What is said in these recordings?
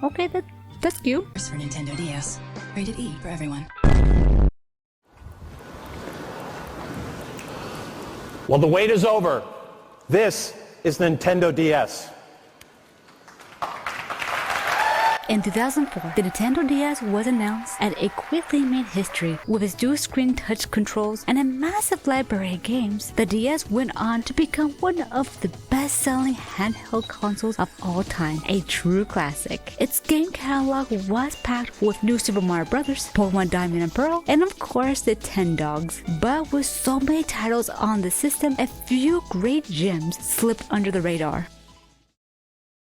Okay, that's cute. For Nintendo DS. Rated E for everyone. Well, the wait is over. This is Nintendo DS. In 2004, the Nintendo DS was announced and it quickly made history. With its dual-screen touch controls and a massive library of games, the DS went on to become one of the best-selling handheld consoles of all time, a true classic. Its game catalog was packed with New Super Mario Bros., Pokemon Diamond and Pearl, and of course the 10 Dogs. But with so many titles on the system, a few great gems slipped under the radar.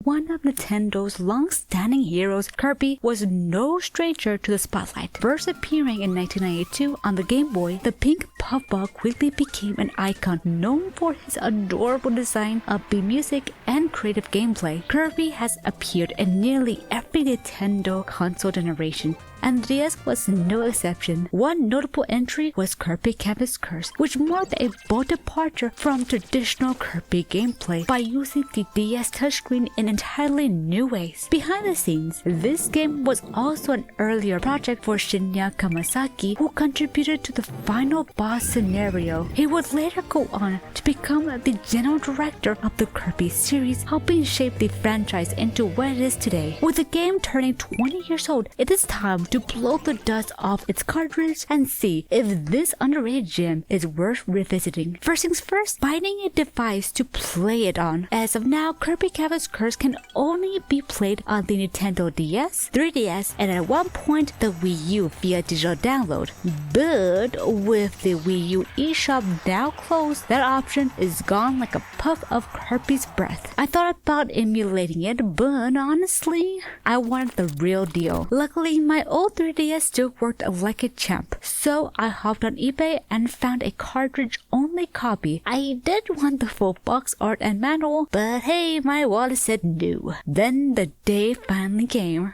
One of Nintendo's long-standing heroes, Kirby, was no stranger to the spotlight. First appearing in 1992 on the Game Boy, the pink puffball quickly became an icon known for his adorable design, upbeat music, and creative gameplay. Kirby has appeared in nearly every Nintendo console generation, and the DS was no exception. One notable entry was Kirby Canvas Curse, which marked a bold departure from traditional Kirby gameplay by using the DS touchscreen in entirely new ways. Behind the scenes, this game was also an earlier project for Shinya Kamasaki, who contributed to the final boss scenario. He would later go on to become the general director of the Kirby series, helping shape the franchise into what it is today. With the game turning 20 years old, it is time to blow the dust off its cartridge and see if this underrated gem is worth revisiting. First things first, finding a device to play it on. As of now, Kirby Canvas Curse can only be played on the Nintendo DS, 3DS, and at one point the Wii U via digital download. But with the Wii U eShop now closed, that option is gone like a puff of Kirby's breath. I thought about emulating it, but honestly, I wanted the real deal. Luckily, my old 3DS still worked like a champ, so I hopped on eBay and found a cartridge-only copy. I did want the full box art and manual, but hey, my wallet said no. Then the day finally came.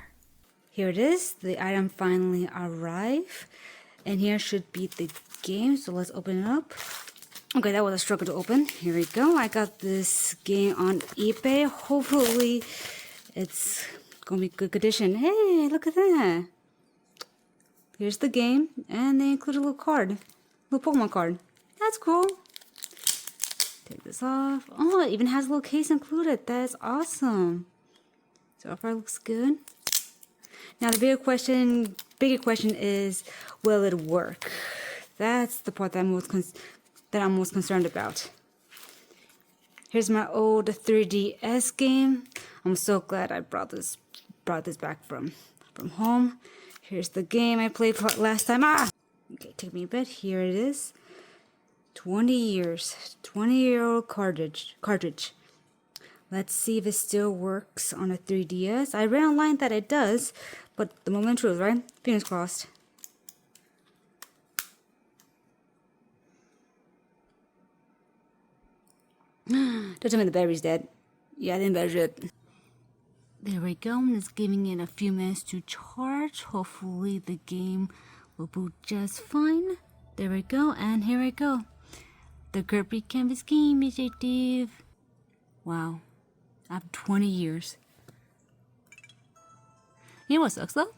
Here it is, the item finally arrived, and here should be the game, so let's open it up. Okay, that was a struggle to open. Here we go. I got this game on eBay. Hopefully it's gonna be good condition. Hey, look at that. Here's the game, and they include a little card, little Pokemon card. That's cool. Take this off. Oh, it even has a little case included. That's awesome. So far, looks good. Now the bigger question is, will it work? That's the part that I'm most concerned about. Here's my old 3DS game. I'm so glad I brought this back from home. Here's the game I played last time. Okay, take me a bit. Here it is. 20 years. 20-year-old cartridge. Let's see if it still works on a 3DS. I read online that it does, but the moment truth, right? Fingers crossed. Don't tell me the battery's dead. Yeah, I think the battery's dead. There we go. It's giving it a few minutes to charge. Hopefully the game will boot just fine. There we go, and here we go. The Kirby Canvas game is active. Wow. After 20 years. You know what sucks though?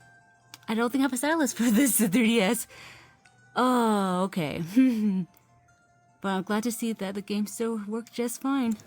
I don't think I have a stylus for this 3DS. Oh, okay. But I'm glad to see that the game still works just fine.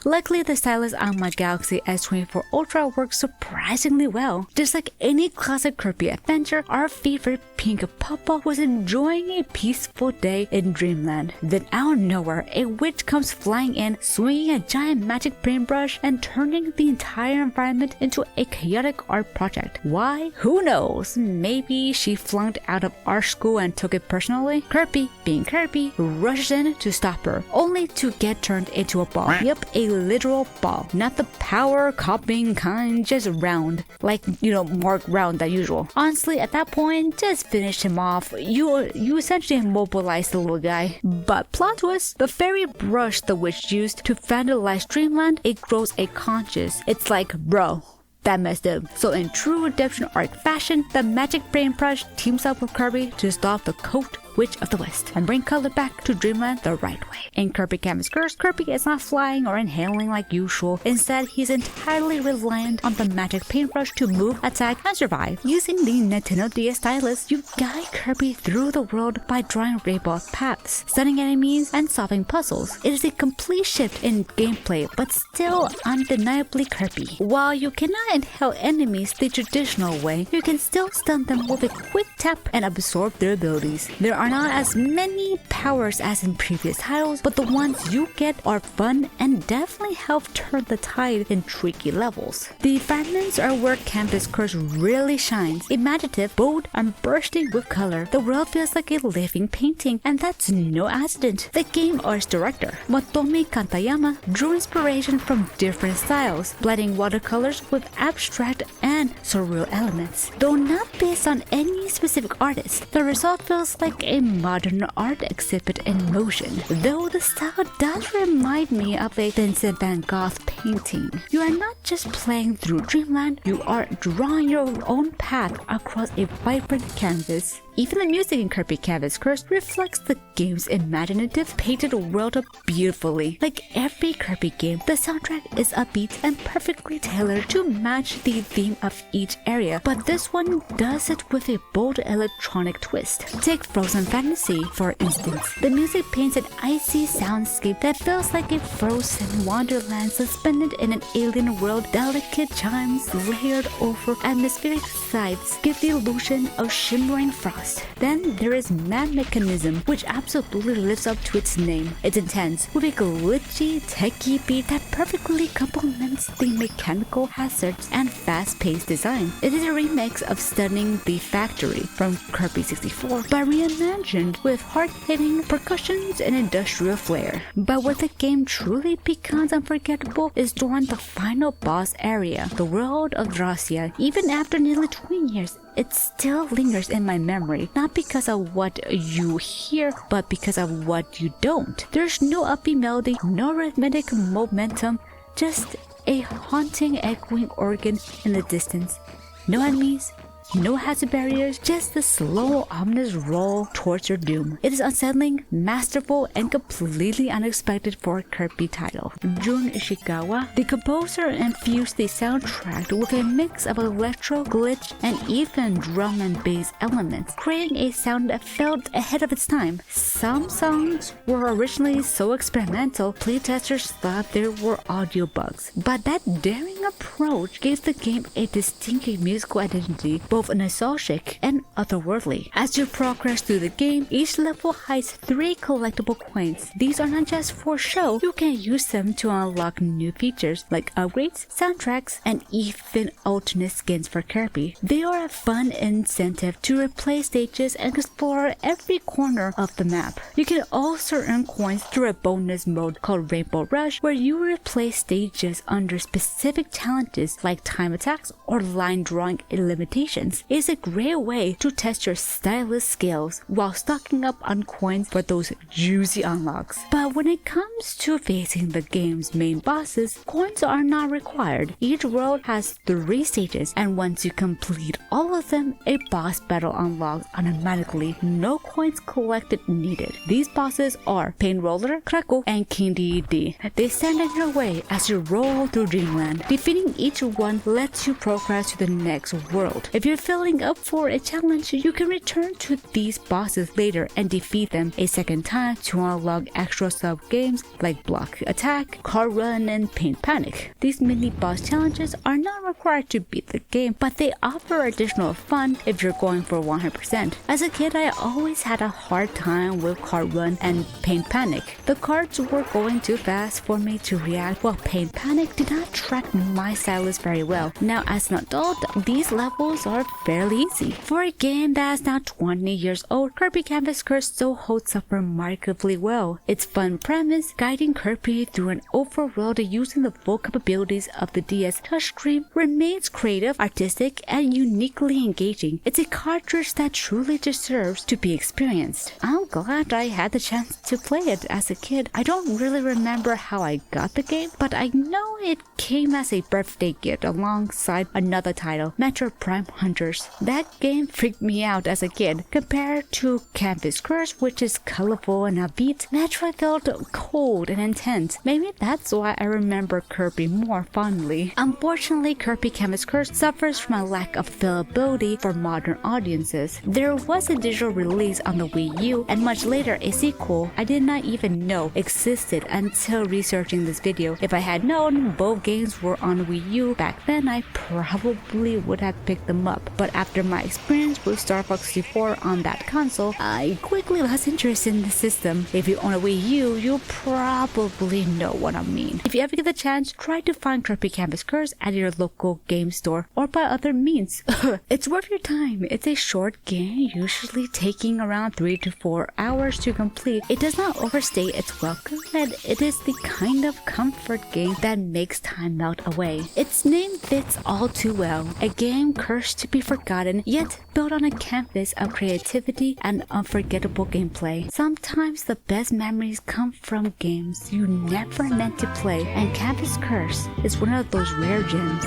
Luckily, the stylus on my Galaxy S24 Ultra works surprisingly well. Just like any classic Kirby adventure, our favorite pink Papa was enjoying a peaceful day in Dreamland. Then out of nowhere, a witch comes flying in, swinging a giant magic paintbrush and turning the entire environment into a chaotic art project. Why? Who knows? Maybe she flunked out of art school and took it personally? Kirby, being Kirby, rushes in to stop her, only to get turned into a ball. Yep, a literal ball. Not the power copying kind, just round. Like, marked round than usual. Honestly, at that point, just finish him off. You essentially immobilized the little guy. But plot twist, the fairy brush the witch used to vandalize Dreamland, it grows a conscience. It's like, bro, that messed up. So in true redemption arc fashion, the magic paintbrush teams up with Kirby to stop the coat Witch of the West and bring color back to Dreamland the right way. In Kirby Canvas Curse, Kirby is not flying or inhaling like usual. Instead, he's entirely reliant on the magic paintbrush to move, attack, and survive. Using the Nintendo DS stylus, you guide Kirby through the world by drawing rainbow paths, stunning enemies, and solving puzzles. It is a complete shift in gameplay, but still undeniably Kirby. While you cannot inhale enemies the traditional way, you can still stun them with a quick tap and absorb their abilities. There are not as many powers as in previous titles, but the ones you get are fun and definitely help turn the tide in tricky levels. The environments are where Canvas Curse really shines. Imaginative, bold, and bursting with color. The world feels like a living painting, and that's no accident. The game art's director, Motomi Kantayama, drew inspiration from different styles, blending watercolors with abstract and surreal elements. Though not based on any specific artist, the result feels like a modern art exhibit in motion, though the style does remind me of a Vincent van Gogh painting. You are not just playing through Dreamland, you are drawing your own path across a vibrant canvas. Even the music in Kirby Canvas Curse reflects the game's imaginative, painted world beautifully. Like every Kirby game, the soundtrack is upbeat and perfectly tailored to match the theme of each area, but this one does it with a bold electronic twist. Take Frozen Fantasy, for instance. The music paints an icy soundscape that feels like a frozen wonderland suspended in an alien world. Delicate chimes layered over atmospheric sides give the illusion of shimmering frost. Then there is Man Mechanism, which absolutely lives up to its name. It's intense, with a glitchy, techie beat that perfectly complements the mechanical hazards and fast-paced design. It is a remix of Stunning the Factory from Kirby 64, but reimagined with hard-hitting percussions and industrial flair. But where the game truly becomes unforgettable is during the final boss area, the world of Dracia. Even after nearly 20 years, it still lingers in my memory, not because of what you hear, but because of what you don't. There's no upbeat melody, no rhythmic momentum, just a haunting echoing organ in the distance. No enemies, no hazard barriers, just the slow, ominous roll towards your doom. It is unsettling, masterful, and completely unexpected for a Kirby title. Jun Ishikawa, the composer, infused the soundtrack with a mix of electro, glitch, and even drum and bass elements, creating a sound that felt ahead of its time. Some songs were originally so experimental, playtesters thought there were audio bugs, but that daring approach gave the game a distinctive musical identity, both nostalgic and otherworldly. As you progress through the game, each level hides 3 collectible coins. These are not just for show, you can use them to unlock new features like upgrades, soundtracks, and even alternate skins for Kirby. They are a fun incentive to replay stages and explore every corner of the map. You can also earn coins through a bonus mode called Rainbow Rush, where you replay stages under specific challenges like time attacks or line drawing limitations. Is a great way to test your stylus skills while stocking up on coins for those juicy unlocks. But when it comes to facing the game's main bosses, coins are not required. Each world has 3 stages, and once you complete all of them, a boss battle unlocks automatically. No coins collected needed. These bosses are Pain Roller, Krakow, and King Dedede. They stand in your way as you roll through Dreamland. Defeating each one lets you progress to the next world. If you're filling up for a challenge, you can return to these bosses later and defeat them a second time to unlock extra sub-games like Block Attack, Car Run, and Paint Panic. These mini-boss challenges are not required to beat the game, but they offer additional fun if you're going for 100%. As a kid, I always had a hard time with Car Run and Paint Panic. The cards were going too fast for me to react, while Paint Panic did not track my stylus very well. Now, as an adult, these levels are fairly easy. For a game that is now 20 years old, Kirby Canvas Curse still holds up remarkably well. Its fun premise, guiding Kirby through an overworld using the full capabilities of the DS touchscreen, remains creative, artistic, and uniquely engaging. It's a cartridge that truly deserves to be experienced. I'm glad I had the chance to play it as a kid. I don't really remember how I got the game, but I know it came as a a birthday gift alongside another title, Metro Prime Hunters. That game freaked me out as a kid. Compared to Campus Curse, which is colorful and upbeat, Metro felt cold and intense. Maybe that's why I remember Kirby more fondly. Unfortunately, Kirby Campus Curse suffers from a lack of availability for modern audiences. There was a digital release on the Wii U, and much later a sequel I did not even know existed until researching this video. If I had known both games were on Wii U back then, I probably would have picked them up. But after my experience with Star Fox 64 on that console, I quickly lost interest in the system. If you own a Wii U, you'll probably know what I mean. If you ever get the chance, try to find Kirby Campus Curse at your local game store or by other means. It's worth your time. It's a short game, usually taking around 3 to 4 hours to complete. It does not overstay its welcome, and it is the kind of comfort game that makes time melt away. Its name fits all too well. A game cursed to be forgotten, yet built on a canvas of creativity and unforgettable gameplay. Sometimes the best memories come from games you never meant to play, and Campus Curse is one of those rare gems.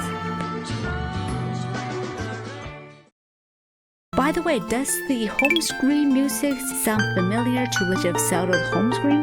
By the way, does the home screen music sound familiar to Legend of Zelda's home screen?